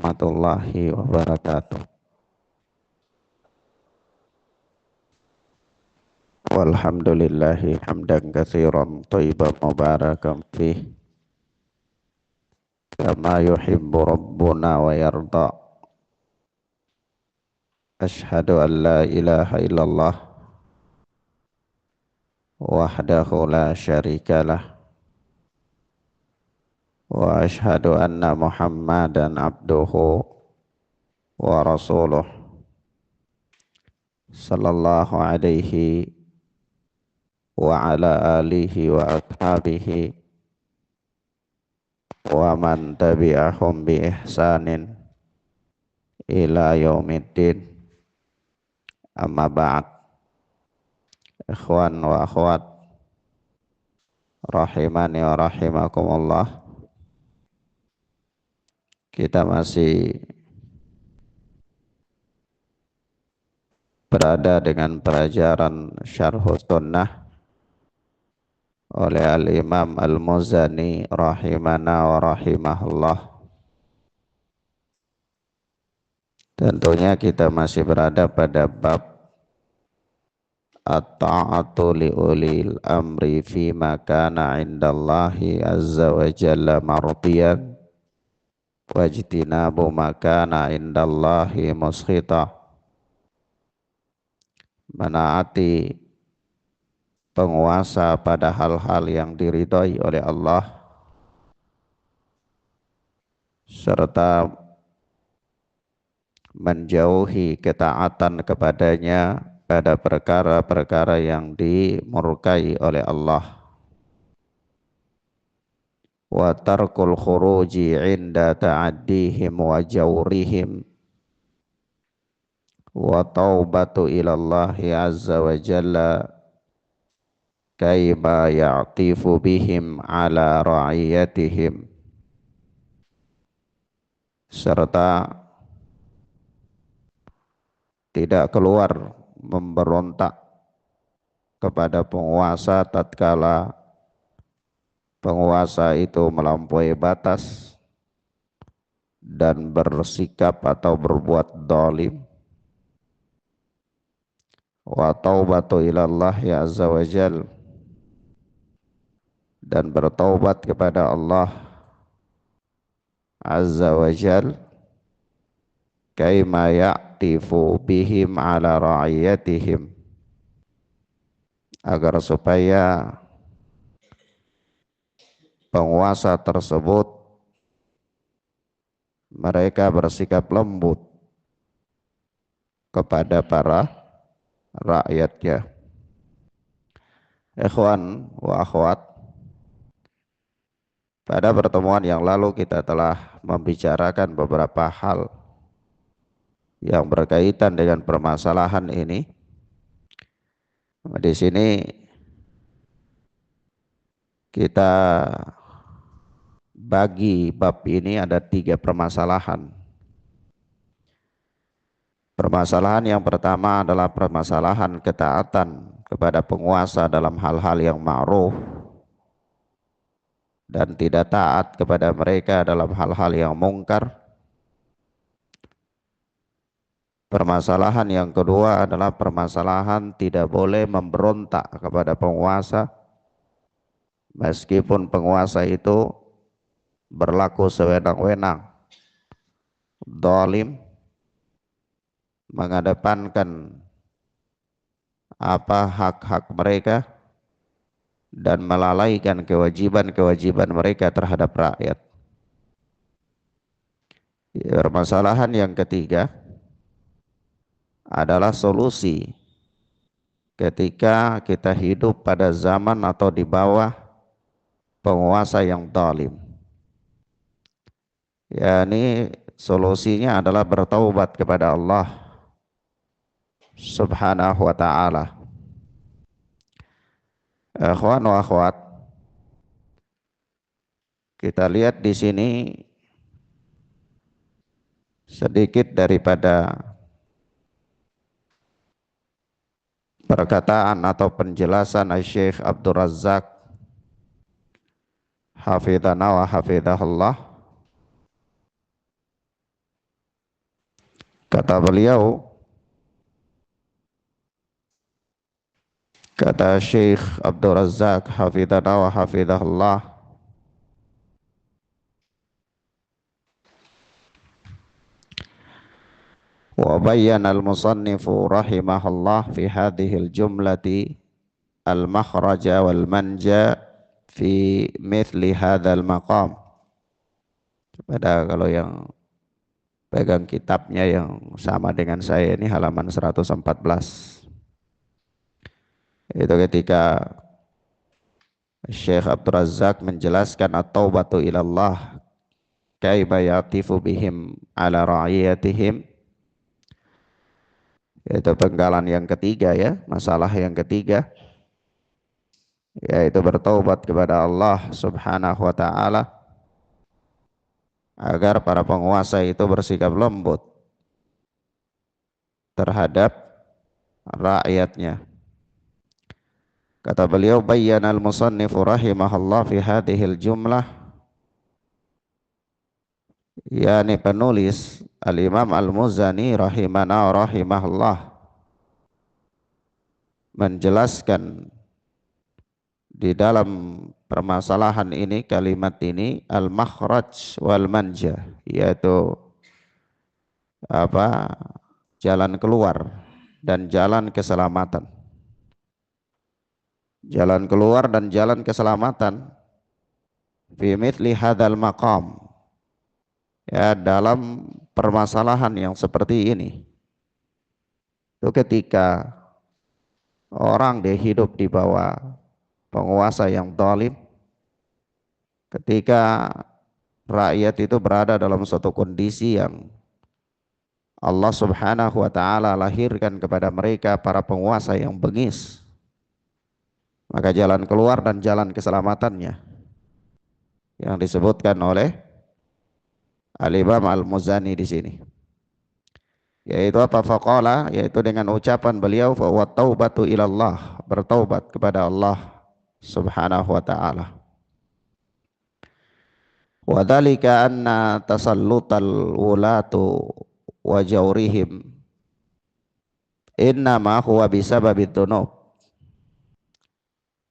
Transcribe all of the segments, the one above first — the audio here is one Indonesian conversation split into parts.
warahmatullahi wabarakatuh. Walhamdulillahi hamdan katsiran thayyiban mubarakan fih kama yuhibbu rabbuna wa yarda. Ashhadu an la ilaha illallah wahdahu la syarikalah wa ashhadu anna Muhammadan abduhu wa rasuluh sallallahu alaihi wa ala alihi wa ashabihi wa man tabi'ahum bi ihsanin ila yaumiddin. Amma ba'd. Ikhwan wa akhwat rahimani wa rahimakumullah, kita masih berada dengan pelajaran Syarhus Sunnah oleh Al-Imam Al-Muzani rahimana wa rahimahullah. Tentunya kita masih berada pada bab at-ta'atu li ulil amri fima kana indallahi azza wa jalla mardiyan wajtinabu ma kana indallahi muskhita. Menaati penguasa pada hal-hal yang diridhai oleh Allah serta menjauhi ketaatan kepadanya pada perkara-perkara yang dimurkai oleh Allah. Wa tarkul khuruji inda ta'addihim wa jawrihim wa taubatu ilallahi azza wa jalla kayma ya'tifu bihim ala ra'iyatihim, serta tidak keluar memberontak kepada penguasa tatkala penguasa itu melampaui batas dan bersikap atau berbuat zalim. Wa taubatu ilallah ya azza wa jal, dan bertaubat kepada Allah azza wa jal kaima ya'tifu bihim ala ra'iyatihim, agar supaya penguasa tersebut mereka bersikap lembut kepada para rakyatnya. Ikhwan wa akhwat, pada pertemuan yang lalu kita telah membicarakan beberapa hal yang berkaitan dengan permasalahan ini. Di sini kita bagi bab ini ada 3 permasalahan. Permasalahan yang pertama adalah permasalahan ketaatan kepada penguasa dalam hal-hal yang ma'ruf dan tidak taat kepada mereka dalam hal-hal yang mungkar. Permasalahan yang kedua adalah permasalahan tidak boleh memberontak kepada penguasa meskipun penguasa itu berlaku sewenang-wenang, zalim, mengedepankan hak-hak mereka dan melalaikan kewajiban-kewajiban mereka terhadap rakyat. Permasalahan yang ketiga adalah solusi ketika kita hidup pada zaman atau di bawah penguasa yang zalim. Ini solusinya adalah bertaubat kepada Allah subhanahu wa ta'ala. Ikhwan wa akhwat, kita lihat di sini sedikit daripada perkataan atau penjelasan Syekh Abdul Razak hafidhana wa hafidhahullah Kata beliau, kata Syekh Abdul Razak hafidhana wa hafidhahullah, wa bayyana al-musannifu rahimahullah fi hadhihi al-jumlati al-makhraja wal manja fi mithli hadzal maqam. Pada kalau yang pegang kitabnya yang sama dengan saya ini halaman 114. Itu ketika Syekh Abdul Razak menjelaskan at-taubatu ilallah kaifa yatifu bihim ala ra'iyatihim, yaitu penggalan yang ketiga ya, masalah yang ketiga, yaitu bertaubat kepada Allah Subhanahu wa taala agar para penguasa itu bersikap lembut terhadap rakyatnya. Kata beliau, bayyana al-musannifu rahimahullah fi hadhil jumlah, yakni penulis Al-Imam Al-Muzani rahimahullah menjelaskan di dalam permasalahan ini, kalimat ini, al-makhraj wal manja, yaitu apa, jalan keluar dan jalan keselamatan. Jalan keluar dan jalan keselamatan fi mithli hadzal maqam, ya, dalam permasalahan yang seperti ini. Itu ketika orang dia hidup di bawah penguasa yang zalim, ketika rakyat itu berada dalam suatu kondisi yang Allah Subhanahu wa taala lahirkan kepada mereka para penguasa yang bengis, maka jalan keluar dan jalan keselamatannya yang disebutkan oleh Al-Imam Al-Muzani di sini, yaitu apa? Faqala, yaitu dengan ucapan beliau, fa wa taubatu ilallah, bertaubat kepada Allah Subhanahu wa taala. Wa dzalika anna tasallutal wulatu wa jawrihim innama huwa bisababid dzunub.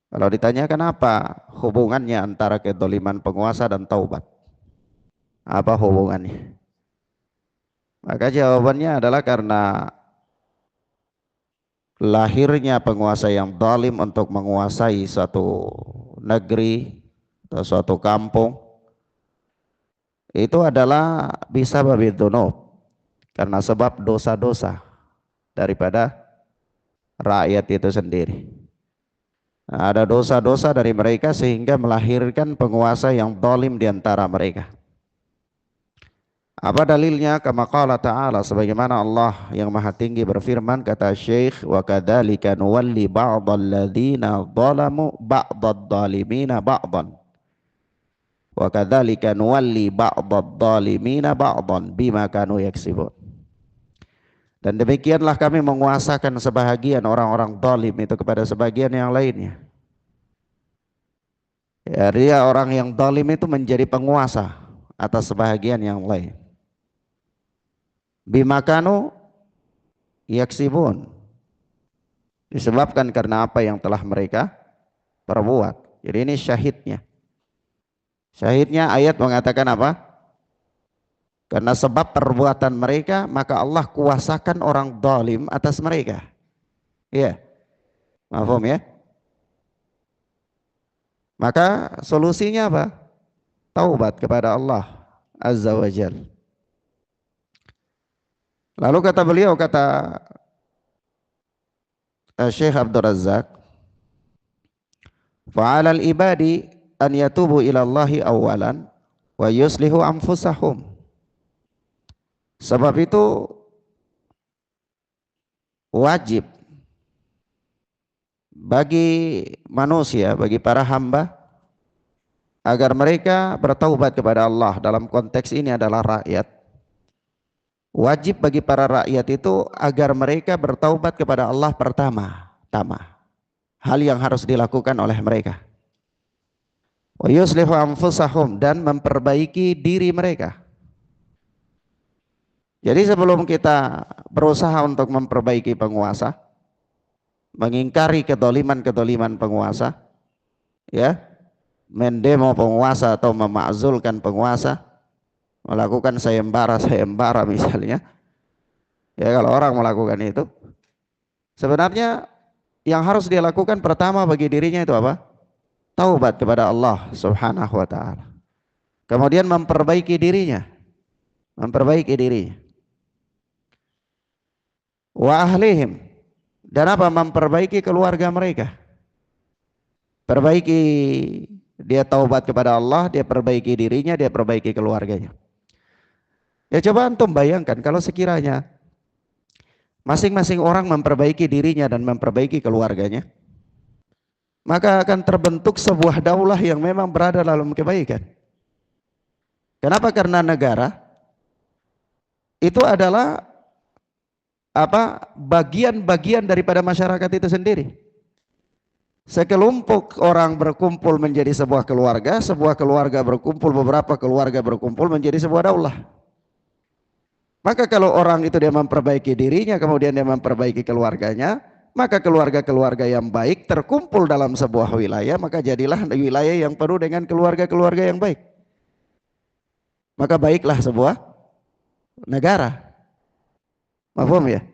Kalau ditanyakan apa hubungannya antara kedoliman penguasa dan taubat, apa hubungannya? Maka jawabannya adalah karena lahirnya penguasa yang zalim untuk menguasai suatu negeri atau suatu kampung, itu adalah bisa babidunub, karena sebab dosa-dosa daripada rakyat itu sendiri. Nah, ada dosa-dosa dari mereka sehingga melahirkan penguasa yang zalim di antara mereka. Apa dalilnya? Kama qala ta'ala, sebagaimana Allah yang maha tinggi berfirman, kata Syekh, wa kadzalika nuwalli ba'dal ladzina zalamu ba'dad zalimina ba'dan. Wa kadzalika nuwalli ba'dad zalimina ba'dan bima kanu yaksibun. Dan demikianlah kami menguasakan sebahagian orang-orang zalim itu kepada sebagian yang lainnya. Ya, dia orang yang zalim itu menjadi penguasa atas sebahagian yang lain. Bima kanu yaksibun, disebabkan karena apa yang telah mereka perbuat. Jadi ini syahidnya. Syahidnya ayat mengatakan apa? Karena sebab perbuatan mereka, maka Allah kuasakan orang zalim atas mereka. Iya, paham ya? Maka solusinya apa? Taubat kepada Allah Azza wa Jalla. Lalu kata beliau, kata Syekh Abdul Razak, fa'alal ibadi an yatubu ilallahi awalan wa yuslihu anfusahum. Sebab itu wajib bagi manusia, bagi para hamba, agar mereka bertaubat kepada Allah. Dalam konteks ini adalah rakyat. Wajib bagi para rakyat itu agar mereka bertaubat kepada Allah pertama-tama. Hal yang harus dilakukan oleh mereka. Wa yuslihu anfusahum, dan memperbaiki diri mereka. Jadi sebelum kita berusaha untuk memperbaiki penguasa, mengingkari kedoliman-kedoliman penguasa, ya, mendemo penguasa atau memakzulkan penguasa, melakukan sayembara misalnya, ya kalau orang melakukan itu, sebenarnya yang harus dia lakukan pertama bagi dirinya itu apa? Taubat kepada Allah Subhanahu wa taala. Kemudian memperbaiki dirinya, memperbaiki dirinya. Wa ahlihim, dan apa? Memperbaiki keluarga mereka. Perbaiki, dia taubat kepada Allah, dia perbaiki dirinya, dia perbaiki keluarganya. Ya coba antum bayangkan kalau sekiranya masing-masing orang memperbaiki dirinya dan memperbaiki keluarganya, maka akan terbentuk sebuah daulah yang memang berada dalam kebaikan. Kenapa? Karena negara itu adalah apa? Bagian-bagian daripada masyarakat itu sendiri. Sekelompok orang berkumpul menjadi sebuah keluarga berkumpul, beberapa keluarga berkumpul menjadi sebuah daulah. Maka kalau orang itu dia memperbaiki dirinya, kemudian dia memperbaiki keluarganya, maka keluarga-keluarga yang baik terkumpul dalam sebuah wilayah, maka jadilah wilayah yang penuh dengan keluarga-keluarga yang baik. Maka baiklah sebuah negara. Paham ya?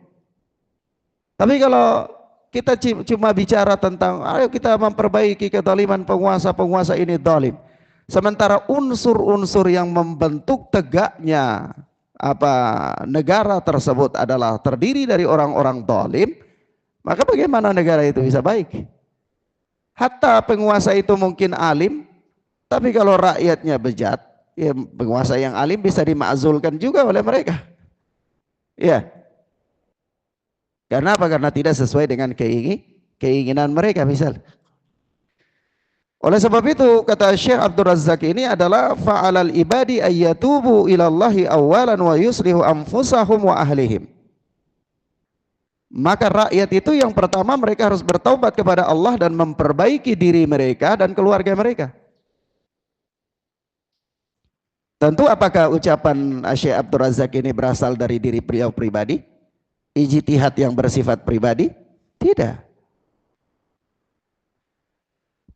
Tapi kalau kita cuma bicara tentang ayo kita memperbaiki kezaliman penguasa ini zalim, sementara unsur-unsur yang membentuk tegaknya apa negara tersebut adalah terdiri dari orang-orang zalim, maka bagaimana negara itu bisa baik? Hatta penguasa itu mungkin alim, tapi kalau rakyatnya bejat, ya penguasa yang alim bisa dimakzulkan juga oleh mereka. Ya. Karena apa? Karena tidak sesuai dengan keinginan mereka misal. Oleh sebab itu kata Syekh Abdul Razak ini adalah fa'alal ibadi ayyatubu ilallahi awalan wa yuslihu anfusahum wa ahlihim. Maka rakyat itu yang pertama mereka harus bertaubat kepada Allah dan memperbaiki diri mereka dan keluarga mereka. Tentu apakah ucapan Syekh Abdul Razak ini berasal dari diri beliau pribadi? Ijtihad yang bersifat pribadi? Tidak.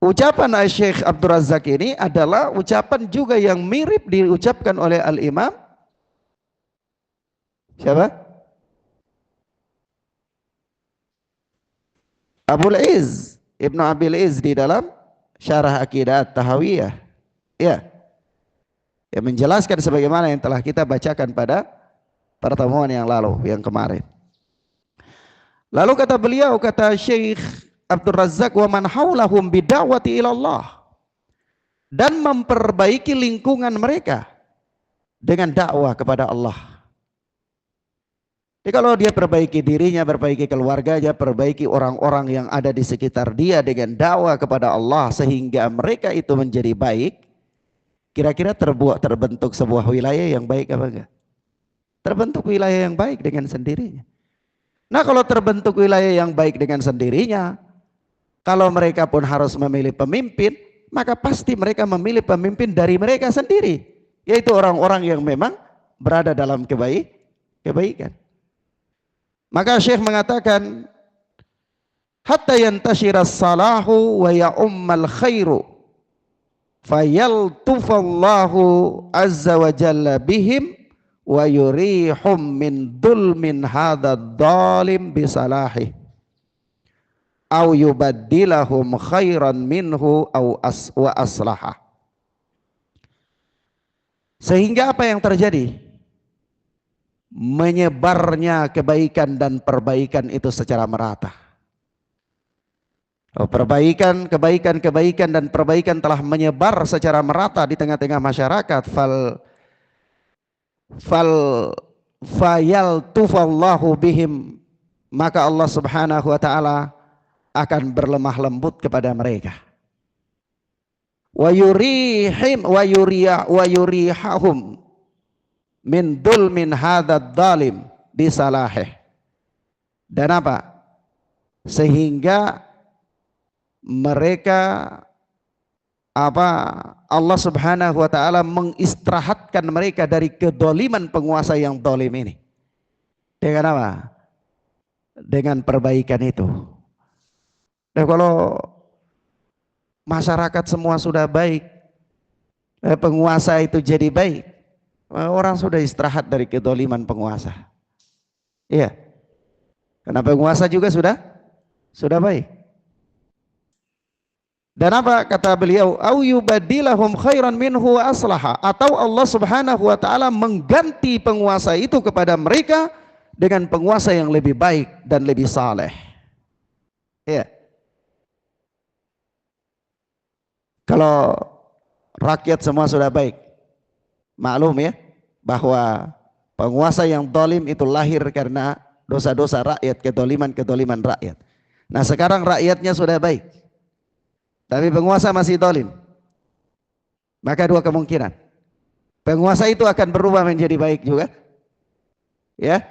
Ucapan Syekh Abdul Razak ini adalah ucapan juga yang mirip diucapkan oleh Al-Imam siapa? Abul Izz Ibnu Abil Izz di dalam Syarah Aqidah At-Tahawiyah. Ya. Yang menjelaskan sebagaimana yang telah kita bacakan pada pertemuan yang lalu, yang kemarin. Lalu kata beliau, kata Syekh Abdul Razak, wa man haulahum bid'awati ilallah, dan memperbaiki lingkungan mereka dengan dakwah kepada Allah. Jadi kalau dia perbaiki dirinya, perbaiki keluarganya, perbaiki orang-orang yang ada di sekitar dia dengan dakwah kepada Allah sehingga mereka itu menjadi baik, kira-kira terbentuk sebuah wilayah yang baik apa enggak? Terbentuk wilayah yang baik dengan sendirinya. Nah kalau terbentuk wilayah yang baik dengan sendirinya, kalau mereka pun harus memilih pemimpin, maka pasti mereka memilih pemimpin dari mereka sendiri, yaitu orang-orang yang memang berada dalam kebaikan. Maka Syekh mengatakan, hatta yantashiras salahu wa ya'ummal khairu fayaltufallahu azza wa jalla bihim wa yurihum min dulmin hadha dhalim bisalahi au yubaddilahum khairan minhu au wa aslaha. Sehingga apa yang terjadi? Menyebarnya kebaikan dan perbaikan itu secara merata. Kebaikan dan perbaikan telah menyebar secara merata di tengah-tengah masyarakat. Fayaltufallahu bihim, maka Allah Subhanahu wa taala akan berlemah lembut kepada mereka. Wa yurihahum min dulmin hadzal zalim bisalahih. Dan apa? Sehingga mereka Allah Subhanahu wa taala mengistirahatkan mereka dari kedoliman penguasa yang dolim ini. Dengan apa? Dengan perbaikan itu. Nah, kalau masyarakat semua sudah baik, penguasa itu jadi baik, orang sudah istirahat dari kedoliman penguasa. Iya, karena penguasa juga sudah baik. Dan apa kata beliau? Au yubadilahum khairan minhu wa aslaha, atau Allah Subhanahu wa taala mengganti penguasa itu kepada mereka dengan penguasa yang lebih baik dan lebih saleh. Ya. Kalau rakyat semua sudah baik, maklum ya bahwa penguasa yang zalim itu lahir karena dosa-dosa rakyat, kedoliman rakyat. Nah, sekarang rakyatnya sudah baik, tapi penguasa masih zalim. Maka dua kemungkinan. Penguasa itu akan berubah menjadi baik juga, ya.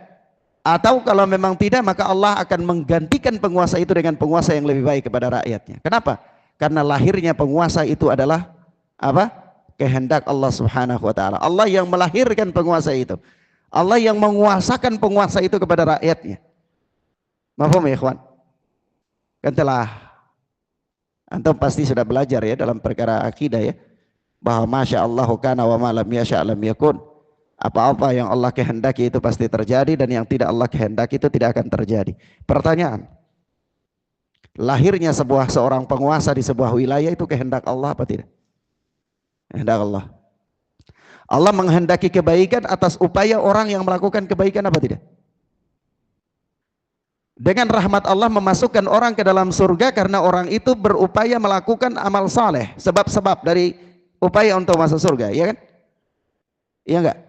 Atau kalau memang tidak, maka Allah akan menggantikan penguasa itu dengan penguasa yang lebih baik kepada rakyatnya. Kenapa? Karena lahirnya penguasa itu adalah apa? Kehendak Allah Subhanahu wa taala. Allah yang melahirkan penguasa itu. Allah yang menguasakan penguasa itu kepada rakyatnya. Mahfum ya ikhwan? Kan telah antum pasti sudah belajar ya dalam perkara akidah ya, bahwa masya Allah kana wa ma lam yasha lam yakun. Apa-apa yang Allah kehendaki itu pasti terjadi, dan yang tidak Allah kehendaki itu tidak akan terjadi. Pertanyaan, lahirnya seorang penguasa di sebuah wilayah itu kehendak Allah apa tidak? Kehendak Allah. Allah menghendaki kebaikan atas upaya orang yang melakukan kebaikan apa tidak? Dengan rahmat Allah memasukkan orang ke dalam surga karena orang itu berupaya melakukan amal saleh, sebab-sebab dari upaya untuk masuk surga, ya kan? Iya enggak?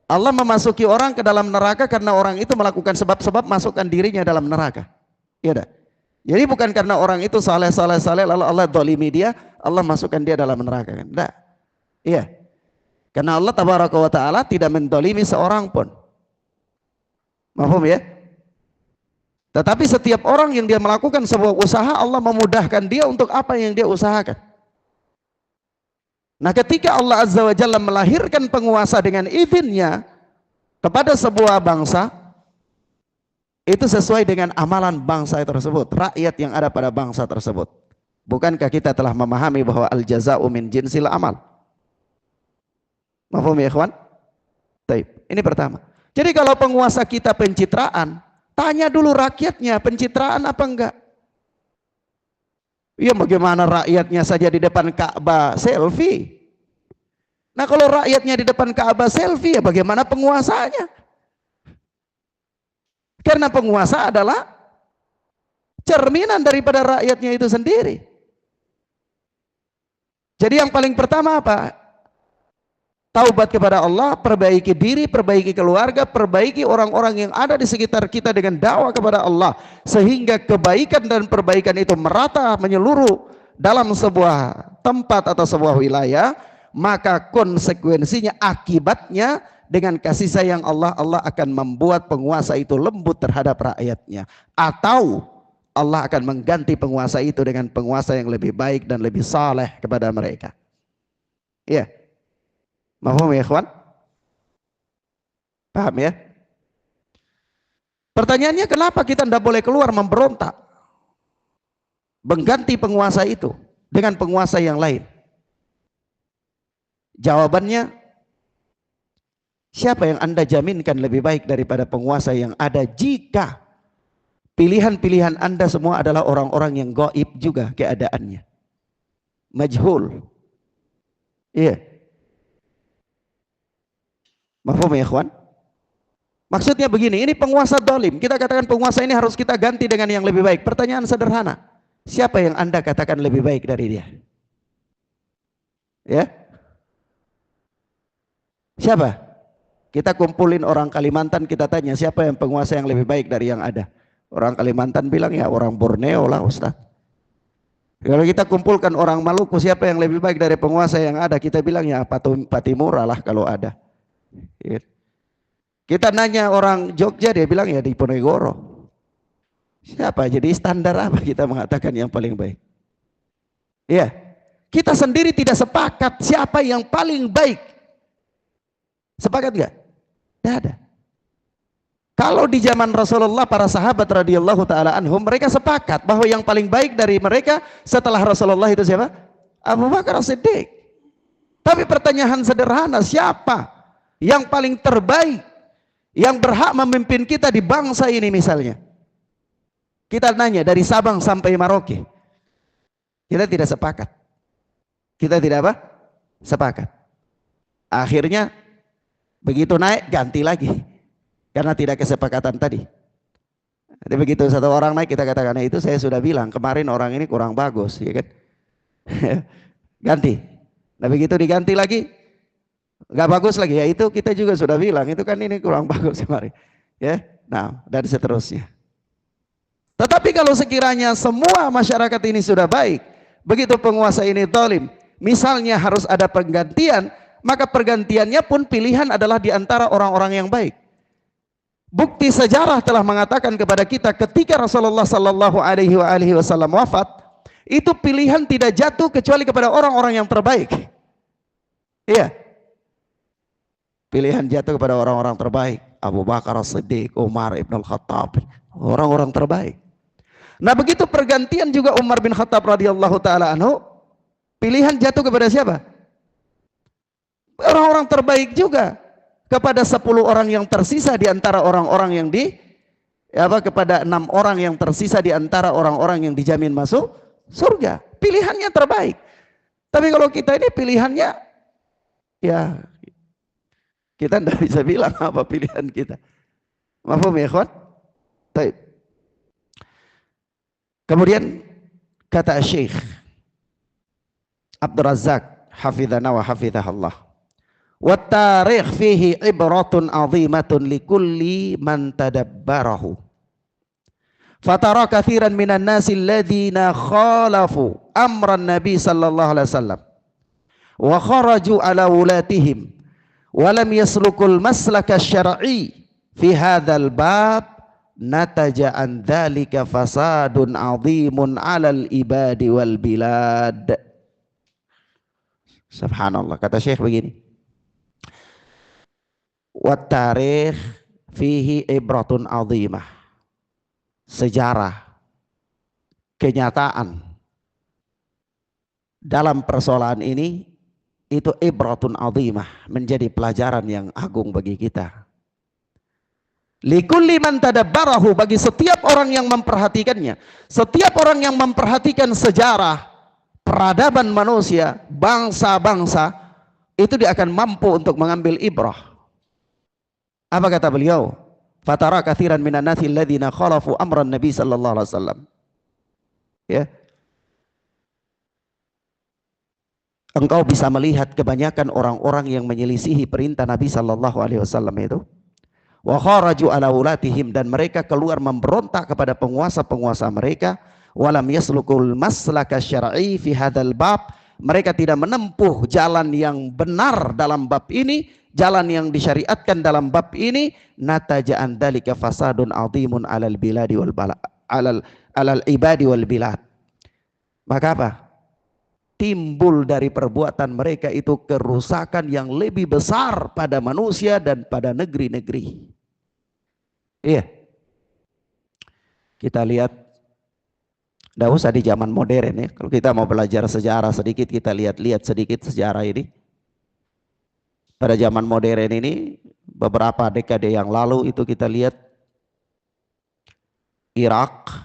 Allah memasuki orang ke dalam neraka karena orang itu melakukan sebab-sebab masukkan dirinya dalam neraka. Iya dah. Jadi bukan karena orang itu saleh lalu Allah dolimi dia, Allah masukkan dia dalam neraka kan? Enggak. Iya. Karena Allah tabaraka wa taala tidak mendolimi seorang pun. Mahfum ya? Tetapi setiap orang yang dia melakukan sebuah usaha, Allah memudahkan dia untuk apa yang dia usahakan. Nah, ketika Allah Azza wa Jalla melahirkan penguasa dengan izinnya kepada sebuah bangsa, itu sesuai dengan amalan bangsa tersebut, rakyat yang ada pada bangsa tersebut. Bukankah kita telah memahami bahwa al-jaza'u min jinsil amal? Mahfum ya ikhwan? Taib. Ini pertama. Jadi kalau penguasa kita pencitraan, tanya dulu rakyatnya pencitraan apa enggak? Ya bagaimana rakyatnya saja di depan Ka'bah selfie. Nah kalau rakyatnya di depan Ka'bah selfie, ya bagaimana penguasanya? Karena penguasa adalah cerminan daripada rakyatnya itu sendiri. Jadi yang paling pertama apa? Taubat kepada Allah, perbaiki diri, perbaiki keluarga, perbaiki orang-orang yang ada di sekitar kita dengan dakwah kepada Allah, sehingga kebaikan dan perbaikan itu merata menyeluruh dalam sebuah tempat atau sebuah wilayah. Maka konsekuensinya, akibatnya, dengan kasih sayang Allah, Allah akan membuat penguasa itu lembut terhadap rakyatnya, atau Allah akan mengganti penguasa itu dengan penguasa yang lebih baik dan lebih saleh kepada mereka. Iya. Mahfum ya ikhwan? Paham ya? Pertanyaannya, kenapa kita tidak boleh keluar memberontak mengganti penguasa itu dengan penguasa yang lain? Jawabannya, siapa yang Anda jaminkan lebih baik daripada penguasa yang ada jika pilihan-pilihan Anda semua adalah orang-orang yang gaib juga keadaannya, majhul. Iya. Mahfum ya ikhwan? Maksudnya begini, ini penguasa zalim, kita katakan penguasa ini harus kita ganti dengan yang lebih baik. Pertanyaan sederhana, siapa yang Anda katakan lebih baik dari dia? Ya? Siapa? Kita kumpulin orang Kalimantan, kita tanya siapa yang penguasa yang lebih baik dari yang ada. Orang Kalimantan bilang ya orang Borneo lah Ustaz. Kalau kita kumpulkan orang Maluku, siapa yang lebih baik dari penguasa yang ada? Kita bilang ya Patimura lah kalau ada. Kita nanya orang Jogja, dia bilang ya di Ponegoro. Siapa? Jadi standar apa kita mengatakan yang paling baik? Iya. Kita sendiri tidak sepakat siapa yang paling baik. Sepakat enggak? Tidak ada. Kalau di zaman Rasulullah, para sahabat radhiyallahu taala anhum, mereka sepakat bahwa yang paling baik dari mereka setelah Rasulullah itu siapa? Abu Bakar As-Siddiq. Tapi pertanyaan sederhana, siapa yang paling terbaik yang berhak memimpin kita di bangsa ini misalnya? Kita nanya dari Sabang sampai Merauke. Kita tidak sepakat. Kita tidak apa? Sepakat. Akhirnya begitu naik ganti lagi. Karena tidak kesepakatan tadi. Jadi begitu satu orang naik kita katakan, itu saya sudah bilang kemarin orang ini kurang bagus, ya kan? Ganti. Nah begitu diganti lagi, nggak bagus lagi. Ya itu kita juga sudah bilang itu kan ini kurang bagus kemarin, ya. Nah dan seterusnya. Tetapi kalau sekiranya semua masyarakat ini sudah baik, begitu penguasa ini zalim, misalnya harus ada penggantian, maka pergantiannya pun pilihan adalah di antara orang-orang yang baik. Bukti sejarah telah mengatakan kepada kita ketika Rasulullah sallallahu alaihi wasallam wafat, itu pilihan tidak jatuh kecuali kepada orang-orang yang terbaik. Iya. Pilihan jatuh kepada orang-orang terbaik. Abu Bakar As-Siddiq, Umar ibn al-Khattab, orang-orang terbaik. Nah begitu pergantian juga Umar bin Khattab radhiyallahu taala anhu, pilihan jatuh kepada siapa? Orang-orang terbaik juga. Kepada 10 orang yang tersisa di antara orang-orang yang kepada 6 orang yang tersisa di antara orang-orang yang dijamin masuk surga. Pilihannya terbaik. Tapi kalau kita ini pilihannya, ya kita tidak bisa bilang apa pilihan kita. Mafhum ya ikhwan? Baik. Kemudian kata Syekh Abdul Razak hafizana wa hafizahullah, wa tarikh fihi ibratun azimatun likulli man tadabbarahu. Fatara katsiran minan nasi alladziina khalafu amran nabi sallallahu alaihi wasallam wa kharaju ala wulatihim wa lam yaslukul maslaka syar'i fi hadzal bab, nataja an dzalika fasadun azimun 'alal ibadi wal bilad. Subhanallah, kata Syekh begini, wat tarikh fihi ibratun azimah, sejarah, kenyataan dalam persoalan ini itu ibratun azimah, menjadi pelajaran yang agung bagi kita. Likulli man tadabbarahu, bagi setiap orang yang memperhatikannya. Setiap orang yang memperhatikan sejarah peradaban manusia, bangsa-bangsa, itu dia akan mampu untuk mengambil ibrah. Apa kata beliau? Fatara katsiran minan nasi alladziina khalafu amran nabi sallallahu alaihi wasallam. Ya. Engkau bisa melihat kebanyakan orang-orang yang menyelisihi perintah Nabi sallallahu alaihi wasallam itu. Wa kharaju ala ulatihim, dan mereka keluar memberontak kepada penguasa-penguasa mereka. Walam yaslukul maslaka syar'i fi hadzal bab, mereka tidak menempuh jalan yang benar dalam bab ini, jalan yang disyariatkan dalam bab ini. Nataja an dzalika fasadun azimun 'alal biladi wal alal ibadi wal bilad. Maka apa? Timbul dari perbuatan mereka itu kerusakan yang lebih besar pada manusia dan pada negeri-negeri. Iya. Kita lihat, tidak usah di zaman modern ya. Kalau kita mau belajar sejarah sedikit, kita lihat sedikit sejarah ini. Pada zaman modern ini, beberapa dekade yang lalu itu kita lihat Irak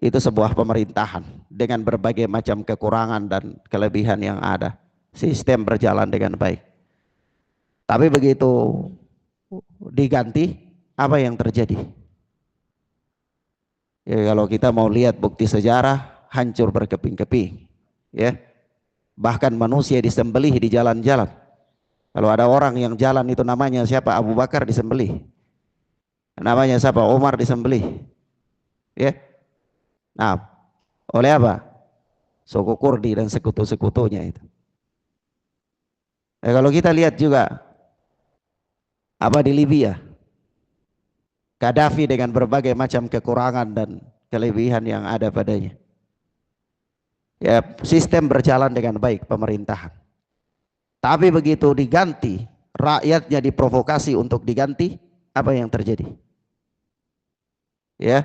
itu sebuah pemerintahan dengan berbagai macam kekurangan dan kelebihan yang ada. Sistem berjalan dengan baik. Tapi begitu diganti, apa yang terjadi? Ya, kalau kita mau lihat bukti sejarah, hancur berkeping-keping. Ya, bahkan manusia disembelih di jalan-jalan. Kalau ada orang yang jalan itu namanya siapa? Abu Bakar disembelih. Namanya siapa? Umar disembelih. Ya. Nah, oleh apa? Suku Kurdi dan sekutu-sekutunya itu. Kalau kita lihat juga apa di Libya, Gaddafi dengan berbagai macam kekurangan dan kelebihan yang ada padanya. Ya, sistem berjalan dengan baik pemerintahan. Tapi begitu diganti, rakyatnya diprovokasi untuk diganti, Apa yang terjadi? Ya,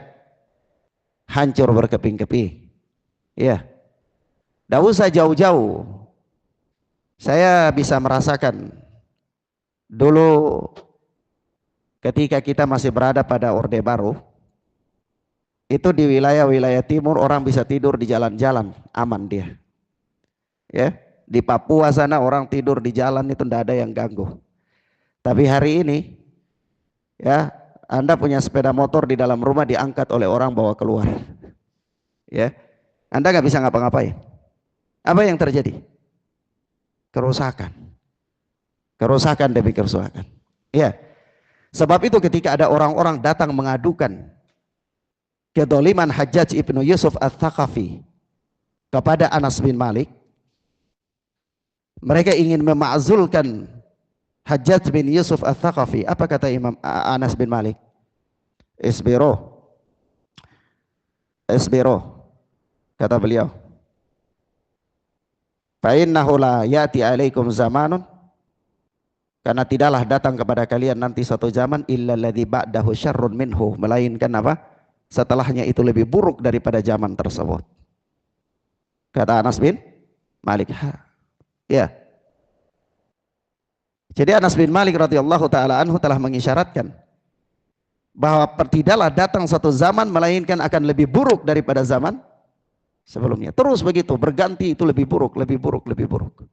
hancur berkeping-keping. Ya, tidak usah jauh-jauh. Saya bisa merasakan dulu ketika kita masih berada pada Orde Baru, itu di wilayah-wilayah timur orang bisa tidur di jalan-jalan, aman dia. Ya, di Papua sana orang tidur di jalan itu tidak ada yang ganggu. Tapi hari ini, ya, Anda punya sepeda motor di dalam rumah diangkat oleh orang bawa keluar. Ya, Anda nggak bisa ngapa-ngapain. Apa yang terjadi? Kerusakan, kerusakan demi kerusakan. Ya, sebab itu ketika ada orang-orang datang mengadukan kedoliman Hajjaj ibnu Yusuf al-Thaqafi kepada Anas bin Malik, mereka ingin memakzulkan Hajjaj bin Yusuf al-Thaqafi. Apa kata Imam Anas bin Malik? Isbiro, isbiro, kata beliau. Fa innahu la ya'ti alaikum zamanun, karena tidaklah datang kepada kalian nanti satu zaman illa alladzi ba'dahu syarrun minhu, melainkan apa? Setelahnya itu lebih buruk daripada zaman tersebut. Kata Anas bin Malik. Ya. Jadi Anas bin Malik radhiyallahu taala anhu telah mengisyaratkan bahwa tidaklah datang satu zaman melainkan akan lebih buruk daripada zaman sebelumnya. Terus begitu, berganti itu lebih buruk, lebih buruk, lebih buruk.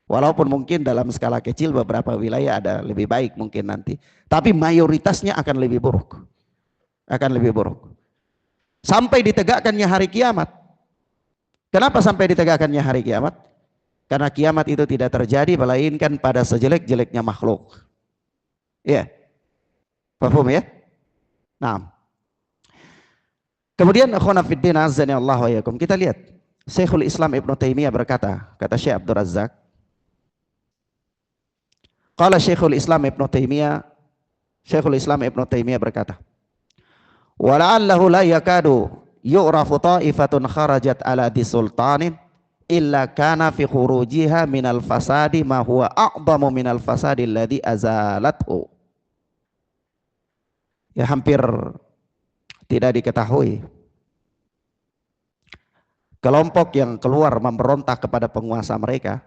Walaupun mungkin dalam skala kecil beberapa wilayah ada lebih baik mungkin nanti, tapi mayoritasnya akan lebih buruk. Akan lebih buruk. Sampai ditegakkannya hari kiamat. Kenapa sampai ditegakkannya hari kiamat? Karena kiamat itu tidak terjadi melainkan pada sejelek-jeleknya makhluk. Ya. Paham ya? Nah. Kemudian akhwana fiddin azzani Allah wa yakum. Kita lihat Syekhul Islam Ibnu Taimiyah berkata, kata Syekh Abdul Razak, qala Syekhul Islam Ibnu Taimiyah, Syekhul Islam Ibnu Taimiyah berkata, wa la'allahu la yakadu yu'rafu ta'ifatun kharajat ala di sultanin illa kana fi khurujiha minal fasadi ma huwa a'zamu minal fasadi alladhi azalathu. Ya, hampir tidak diketahui kelompok yang keluar memberontak kepada penguasa mereka,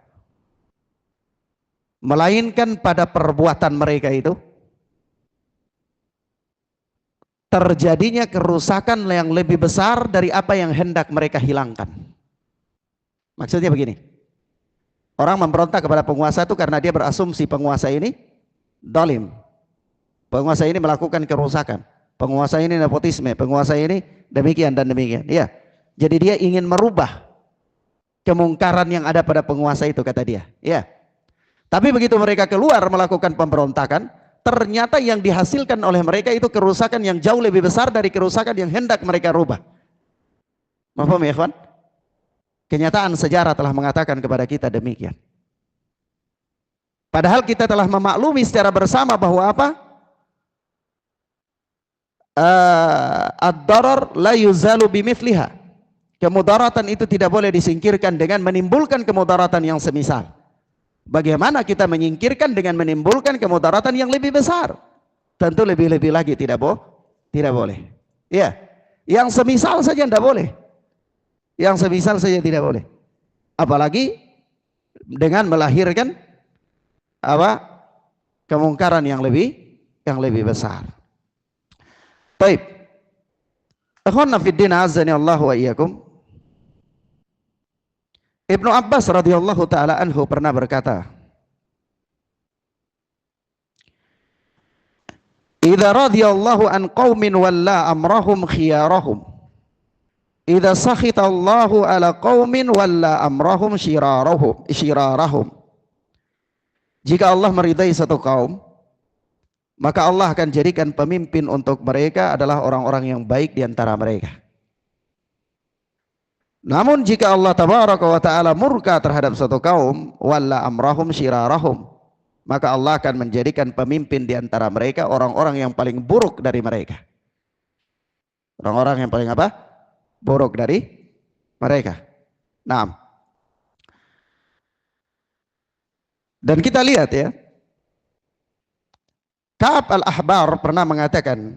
melainkan pada perbuatan mereka itu terjadinya kerusakan yang lebih besar dari apa yang hendak mereka hilangkan. Maksudnya begini, orang memberontak kepada penguasa itu karena dia berasumsi penguasa ini dolim, penguasa ini melakukan kerusakan, penguasa ini nepotisme, penguasa ini demikian dan demikian. Ya, jadi dia ingin merubah kemungkaran yang ada pada penguasa itu, kata dia. Ya, tapi begitu mereka keluar melakukan pemberontakan, ternyata yang dihasilkan oleh mereka itu kerusakan yang jauh lebih besar dari kerusakan yang hendak mereka rubah. Paham ya, ikhwan? Kenyataan sejarah telah mengatakan kepada kita demikian. Padahal kita telah memaklumi secara bersama bahwa apa? Ad-darar la yuzalu bimithliha. Kemudaratan itu tidak boleh disingkirkan dengan menimbulkan kemudaratan yang semisal. Bagaimana kita menyingkirkan dengan menimbulkan kemudaratan yang lebih besar? Tentu lebih-lebih lagi tidak boleh. Ya, yang semisal saja tidak boleh. Yang semisal saja tidak boleh. Apalagi dengan melahirkan apa? Kemungkaran yang lebih besar. Baik. Akhwana fiddin azani Allah wa iyyakum. Ibnu Abbas radhiyallahu taala anhu pernah berkata, "Idza radhiyallahu an qaumin walla amrahum khiyarahum. Idza sakhitallahu ala qaumin walla amrahum syirarahum." Jika Allah meridai satu kaum, maka Allah akan jadikan pemimpin untuk mereka adalah orang-orang yang baik di antara mereka. Namun jika Allah tabaraka wa ta'ala murka terhadap satu kaum, walla amrahum syirarahum, maka Allah akan menjadikan pemimpin di antara mereka orang-orang yang paling buruk dari mereka. Orang-orang yang paling apa? Buruk dari mereka. Nah, dan kita lihat ya, Ka'ab al-Ahbar pernah mengatakan,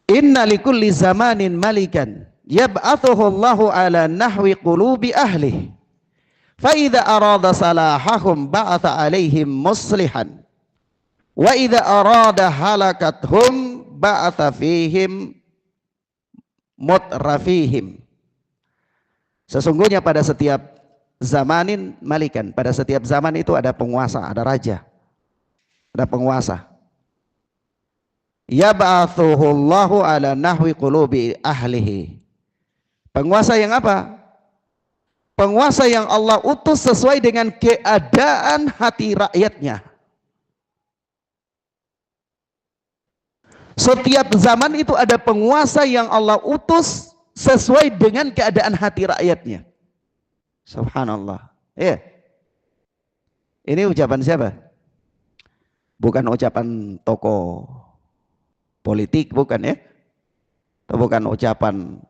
inna likulli zamanin malikan yab'athuhu Allahu ala nahwi qulubi ahlihi fa idza arada salahahum ba'atha alaihim muslihan wa idza arada halakathum ba'atha fihim mutrafihim. Sesungguhnya pada setiap zamanin malikan, pada setiap zaman itu ada penguasa, ada raja, ada penguasa. Yab'athuhullahu ala nahwi qulubi ahlihi. Penguasa yang apa? Penguasa yang Allah utus sesuai dengan keadaan hati rakyatnya. Setiap zaman itu ada penguasa yang Allah utus sesuai dengan keadaan hati rakyatnya. Subhanallah. Ya. Ini ucapan siapa? Bukan ucapan tokoh politik, bukan ya? Atau bukan ucapan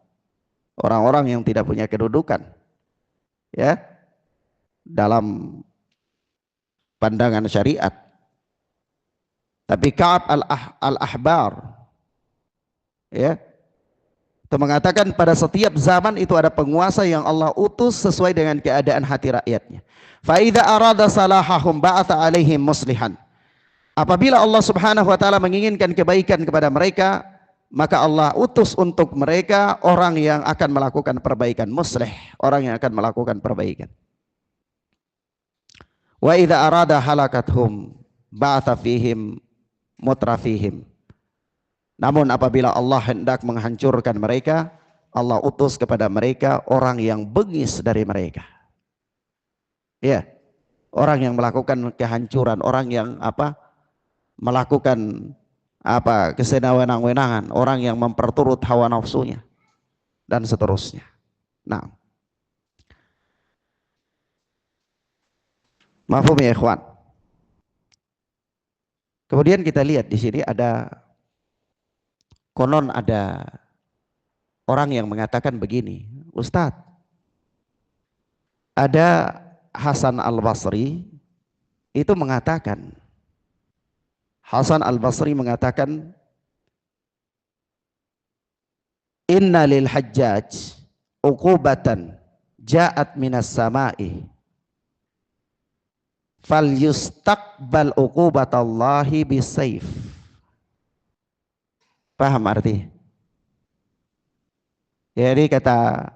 orang-orang yang tidak punya kedudukan. Ya. Dalam pandangan syariat. Tapi Ka'ab al-Ahbar ya, itu mengatakan pada setiap zaman itu ada penguasa yang Allah utus sesuai dengan keadaan hati rakyatnya. Fa idza arada salahahum ba'atha alaihim muslihan. Apabila Allah Subhanahu wa taala menginginkan kebaikan kepada mereka, maka Allah utus untuk mereka orang yang akan melakukan perbaikan, muslih, orang yang akan melakukan perbaikan. Wa idza arada halakathum ba'atha fihim mutrafihim. Namun apabila Allah hendak menghancurkan mereka, Allah utus kepada mereka orang yang bengis dari mereka. Ya, orang yang melakukan kehancuran, orang yang melakukan kesewenang-wenangan, orang yang memperturut hawa nafsunya dan seterusnya. Nah, mafhum ya ikhwan. Kemudian kita lihat di sini konon ada orang yang mengatakan begini, Ustadz, ada Hasan al-Basri itu mengatakan, Hasan al-Basri mengatakan, inna lil hajjaj uqubatan ja'at minas sama'i fal yustaqbal uqubatallahi bisayf. Paham arti? Jadi kata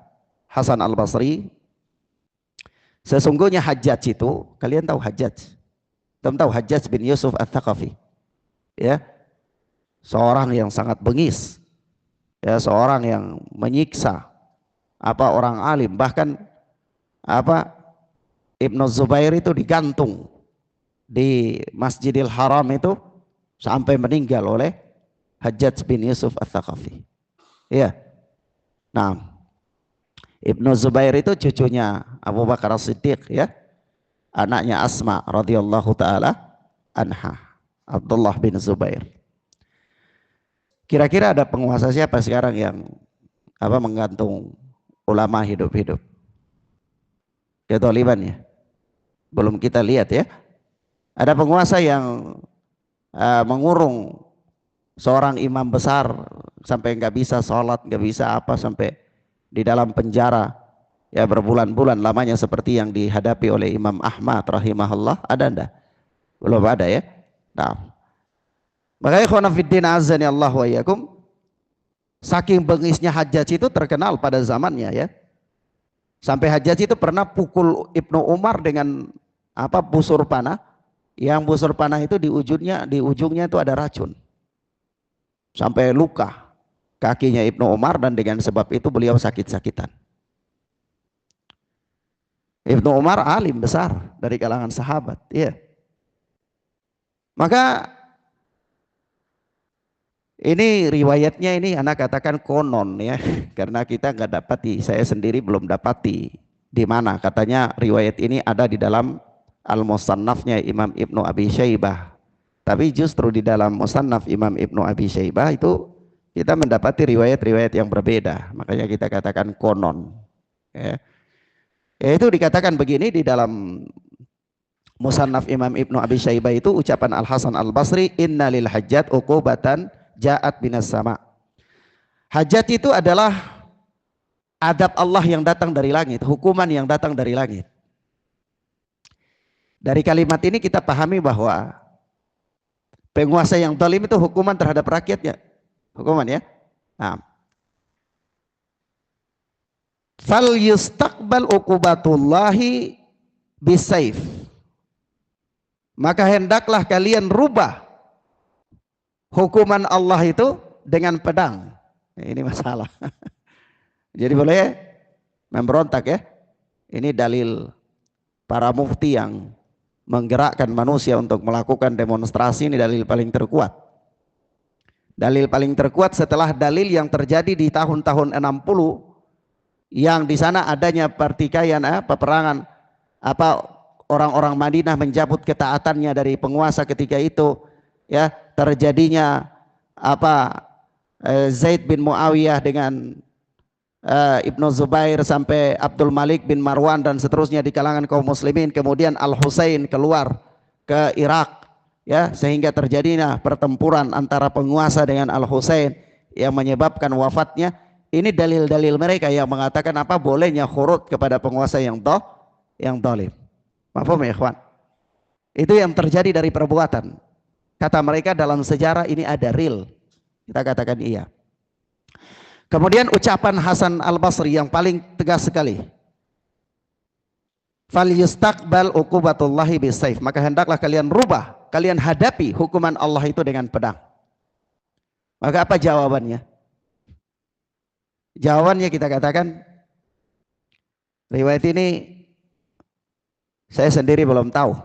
Hasan al-Basri, sesungguhnya Hajjaj itu, kalian tahu Hajjaj? Tahu Hajjaj bin Yusuf al-Thaqafi? Ya, seorang yang sangat bengis, ya, seorang yang menyiksa orang alim, bahkan Ibnu Zubair itu digantung di Masjidil Haram itu sampai meninggal oleh Hajjaj bin Yusuf al-Thaqafi. Ya. Nah, Ibnu Zubair itu cucunya Abu Bakar As-Siddiq, ya. Anaknya Asma radhiyallahu taala anha, Abdullah bin Zubair. Kira-kira ada penguasa siapa sekarang yang menggantung ulama hidup-hidup? Kezaliman ya. Belum kita lihat ya. Ada penguasa yang mengurung seorang imam besar sampai nggak bisa sholat, nggak bisa sampai di dalam penjara ya berbulan-bulan lamanya seperti yang dihadapi oleh Imam Ahmad rahimahullah. Ada enggak? Belum ada ya. Nah, makanya ikhwan fiddin azani Allah wa iyyakum, saking bengisnya Hajjaj itu terkenal pada zamannya ya. Sampai Hajjaj itu pernah pukul Ibnu Umar dengan busur panah, yang busur panah itu di ujungnya itu ada racun. Sampai luka kakinya Ibnu Umar dan dengan sebab itu beliau sakit-sakitan. Ibnu Umar alim besar dari kalangan sahabat, ya. Maka ini riwayatnya ini anak katakan konon ya, karena kita nggak dapati, saya sendiri belum dapati di mana. Katanya riwayat ini ada di dalam Al-Musannafnya Imam Ibnu Abi Syaibah. Tapi justru di dalam Musannaf Imam Ibnu Abi Syaibah itu kita mendapati riwayat-riwayat yang berbeda. Makanya kita katakan konon. Ya. Itu dikatakan begini di dalam Musannaf Imam Ibnu Abi Syaibah itu ucapan Al Hasan Al Basri, innalil hajjat uqubatan ja'at binas sama. Hajat itu adalah adab Allah yang datang dari langit, hukuman yang datang dari langit. Dari kalimat ini kita pahami bahwa penguasa yang zalim itu hukuman terhadap rakyatnya. Hukuman ya. Nah. Fal yustaqbal uqubatullahi bisayf. Maka hendaklah kalian rubah hukuman Allah itu dengan pedang. Ini masalah. Jadi boleh memberontak ya. Ini dalil para mufti yang menggerakkan manusia untuk melakukan demonstrasi, ini dalil paling terkuat. Dalil paling terkuat setelah dalil yang terjadi di tahun-tahun 60 yang di sana adanya pertikaian, peperangan, orang-orang Madinah mencabut ketaatannya dari penguasa ketika itu, ya, terjadinya Zaid bin Muawiyah dengan Ibnu Zubair sampai Abdul Malik bin Marwan dan seterusnya di kalangan kaum muslimin. Kemudian Al Husain keluar ke Irak, ya, sehingga terjadinya pertempuran antara penguasa dengan Al Husain yang menyebabkan wafatnya. Ini dalil-dalil mereka yang mengatakan bolehnya khurut kepada penguasa yang zalim. Paham ya ikhwan? Itu yang terjadi dari perbuatan. Kata mereka dalam sejarah ini ada real. Kita katakan iya. Kemudian ucapan Hasan Al-Basri yang paling tegas sekali. Fal yustaqbal uqubatullahi bisayf. Maka hendaklah kalian rubah, kalian hadapi hukuman Allah itu dengan pedang. Maka apa jawabannya? Jawabannya kita katakan riwayat ini saya sendiri belum tahu.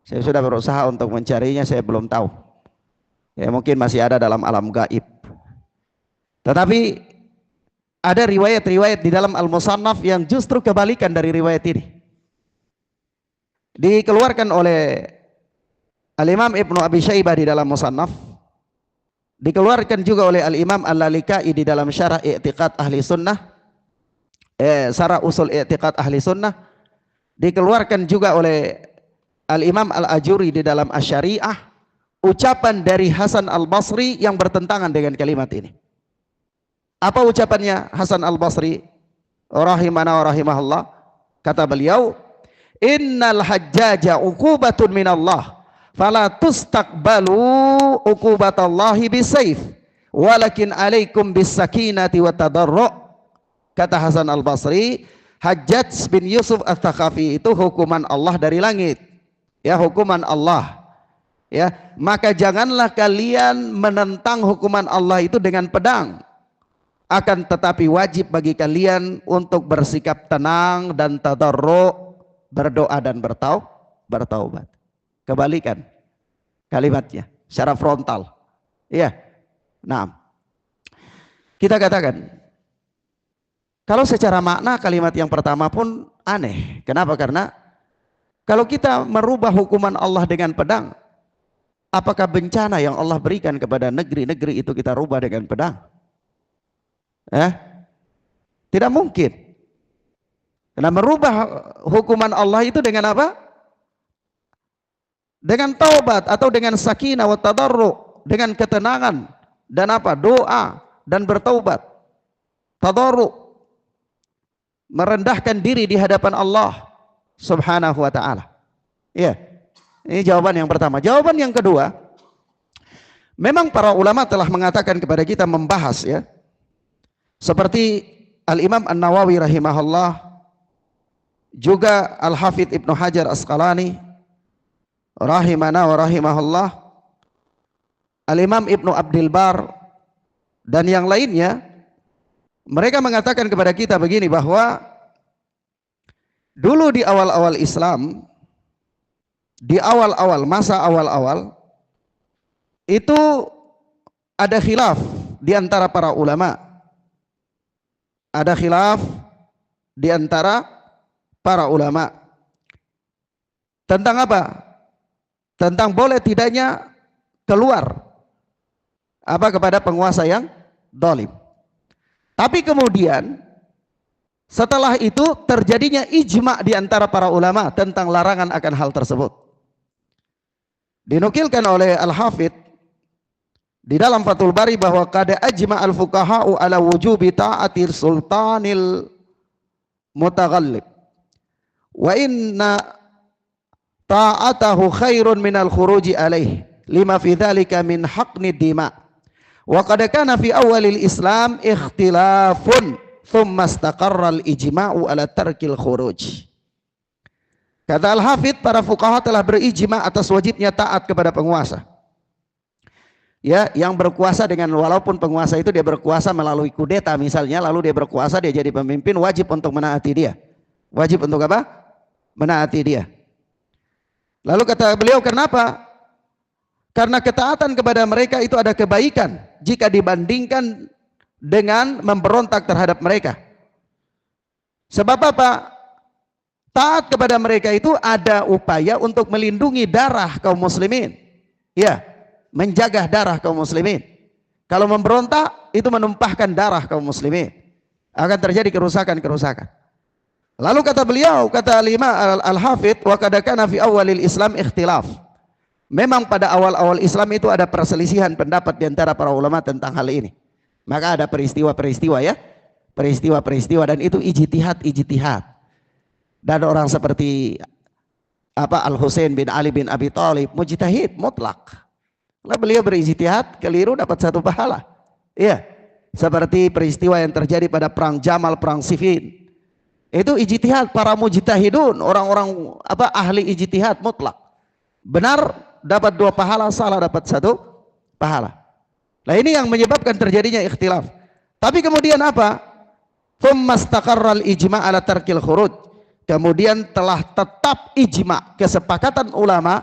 Saya sudah berusaha untuk mencarinya, saya belum tahu. Ya mungkin masih ada dalam alam gaib. Tetapi ada riwayat-riwayat di dalam Al-Musannaf yang justru kebalikan dari riwayat ini. Dikeluarkan oleh Al-Imam Ibnu Abi Syaibah di dalam Musannaf. Dikeluarkan juga oleh Al-Imam Al-Lalikai di dalam Syarah I'tiqad Ahli Sunnah. Syarah Usul I'tiqad Ahli Sunnah. Dikeluarkan juga oleh Al-Imam Al-Ajuri di dalam Asy-Syari'ah, ucapan dari Hasan Al-Basri yang bertentangan dengan kalimat ini. Apa ucapannya Hasan Al-Basri rahimana wa rahimahullah? Kata beliau, innal hajjaja uqubatun minallah fala tustaqbalu uqubatallahi bisayf walakin alaikum bisakinati wa tadarru'. Kata Hasan Al-Basri, Hajjaj bin Yusuf Ats-Tsaqafi itu hukuman Allah dari langit. Ya, hukuman Allah. Ya, maka janganlah kalian menentang hukuman Allah itu dengan pedang. Akan tetapi wajib bagi kalian untuk bersikap tenang dan tadarru', berdoa dan bertaubat. Kebalikan kalimatnya secara frontal. Iya. Nah, kita katakan kalau secara makna kalimat yang pertama pun aneh. Kenapa? Karena kalau kita merubah hukuman Allah dengan pedang, apakah bencana yang Allah berikan kepada negeri-negeri itu kita rubah dengan pedang? Tidak mungkin. Karena merubah hukuman Allah itu dengan apa? Dengan taubat atau dengan sakinah wa tadarru', dengan ketenangan dan doa dan bertaubat. Tadarru', merendahkan diri di hadapan Allah Subhanahu wa ta'ala. Ya, ini jawaban yang pertama. Jawaban yang kedua, memang para ulama telah mengatakan kepada kita membahas, ya, seperti Al-Imam An-Nawawi rahimahullah, juga Al-Hafidh Ibnu Hajar Asqalani rahimana wa rahimahullah, Al-Imam Ibnu Abdil Bar dan yang lainnya. Mereka mengatakan kepada kita begini, bahwa dulu di awal-awal Islam, di awal-awal, masa awal-awal, itu ada khilaf di antara para ulama. Ada khilaf di antara para ulama. Tentang apa? Tentang boleh tidaknya keluar kepada penguasa yang zalim. Tapi kemudian setelah itu terjadinya ijma di antara para ulama tentang larangan akan hal tersebut. Dinukilkan oleh Al-Hafidh di dalam Fathul Bari bahwa qad ajma al-fuqaha'u ala wujubi ta'atir sultanil mutaghallib wa inna ta'atahu khairun minal khuruji alaih lima fi dzalika min haqqni dima wa qad kana fi awalil islam ikhtilafun thumma istaqarra al-ijma'u ala tarkil khuruj. Kata Al-Hafidh, para fuqaha telah berijma atas wajibnya taat kepada penguasa. Ya, yang berkuasa dengan, walaupun penguasa itu dia berkuasa melalui kudeta misalnya, lalu dia berkuasa, dia jadi pemimpin, wajib untuk menaati dia. Wajib untuk apa? Menaati dia. Lalu kata beliau, kenapa? Karena ketaatan kepada mereka itu ada kebaikan jika dibandingkan dengan memberontak terhadap mereka. Sebab apa? Taat kepada mereka itu ada upaya untuk melindungi darah kaum muslimin. Ya, menjaga darah kaum muslimin. Kalau memberontak itu menumpahkan darah kaum muslimin, akan terjadi kerusakan-kerusakan. Lalu kata beliau, kata Al-Hafidh, wa qad kana fi awalil Islam ikhtilaf. Memang pada awal-awal Islam itu ada perselisihan pendapat di antara para ulama tentang hal ini. Maka ada peristiwa-peristiwa ya, peristiwa-peristiwa, dan itu ijtihad. Dan orang seperti Al-Husain bin Ali bin Abi Thalib mujtahid mutlak. Lalu beliau berijtihad, keliru dapat 1 pahala. Iya. Seperti peristiwa yang terjadi pada perang Jamal, perang Siffin. Itu ijtihad para mujtahidun, orang-orang ahli ijtihad mutlak. Benar dapat 2 pahala, salah dapat 1 pahala. Nah, ini yang menyebabkan terjadinya ikhtilaf. Tapi kemudian apa? Tsumma istaqarra al-ijma' ala tarkil khuruj. Kemudian telah tetap ijma', kesepakatan ulama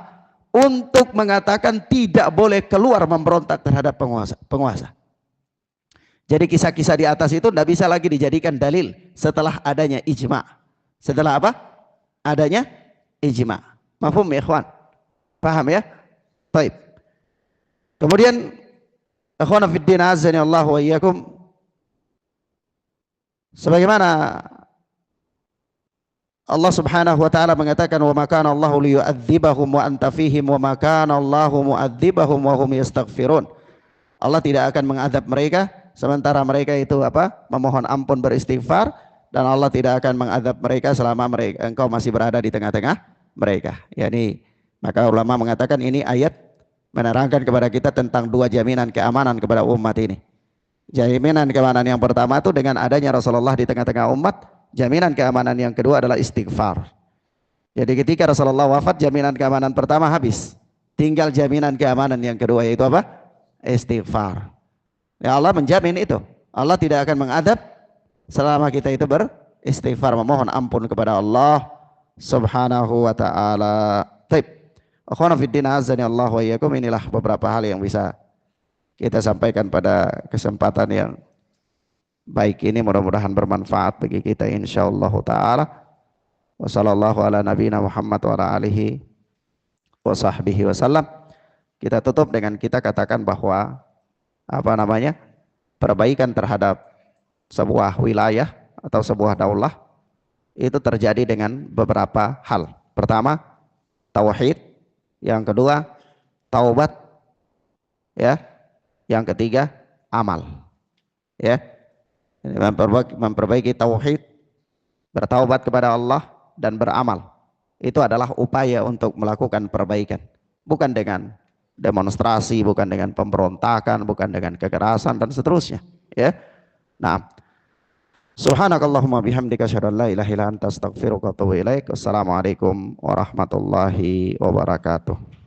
untuk mengatakan tidak boleh keluar memberontak terhadap penguasa. Jadi kisah-kisah di atas itu tidak bisa lagi dijadikan dalil setelah adanya ijma'. Setelah apa? Adanya ijma'. Mafhum ya ikhwan? Paham ya? Baik. Kemudian ikhwan fiddin azani Allah wa iyyakum, sebagaimana Allah Subhanahu wa taala mengatakan, wa ma kana Allahu liyu'adzibahum wa anta fihim wa ma kana Allahu mu'adzibahum wa hum yastaghfirun. Allah tidak akan mengadab mereka sementara mereka itu memohon ampun, beristighfar, dan Allah tidak akan mengadab mereka selama engkau masih berada di tengah-tengah mereka. Yani, maka ulama mengatakan ini ayat menerangkan kepada kita tentang 2 jaminan keamanan kepada umat ini. Jaminan keamanan yang pertama itu dengan adanya Rasulullah di tengah-tengah umat. Jaminan keamanan yang kedua adalah istighfar. Jadi ketika Rasulullah wafat, jaminan keamanan pertama habis. Tinggal jaminan keamanan yang kedua, yaitu apa? Istighfar. Ya, Allah menjamin itu. Allah tidak akan mengadab selama kita itu beristighfar, memohon ampun kepada Allah Subhanahu wa taala. Baik. Akhwana fiddin azani Allah wa iyyakum, inilah beberapa hal yang bisa kita sampaikan pada kesempatan yang baik ini, mudah-mudahan bermanfaat bagi kita insyaallah taala. Wa sallallahu ala nabiyina Muhammad wa ala alihi wa sahbihi wasallam. Kita tutup dengan kita katakan bahwa perbaikan terhadap sebuah wilayah atau sebuah daulah itu terjadi dengan beberapa hal. Pertama, tauhid. Yang kedua, taubat. Ya. Yang ketiga, amal. Ya. Memperbaiki tauhid, bertaubat kepada Allah, dan beramal. Itu adalah upaya untuk melakukan perbaikan. Bukan dengan demonstrasi, bukan dengan pemberontakan, bukan dengan kekerasan dan seterusnya. Ya. Nah, subhanakallahumma bihamdika asyhadu an la ilaha illa anta astaghfiruka wa atubu ilaik. Wassalamualaikum warahmatullahi wabarakatuh.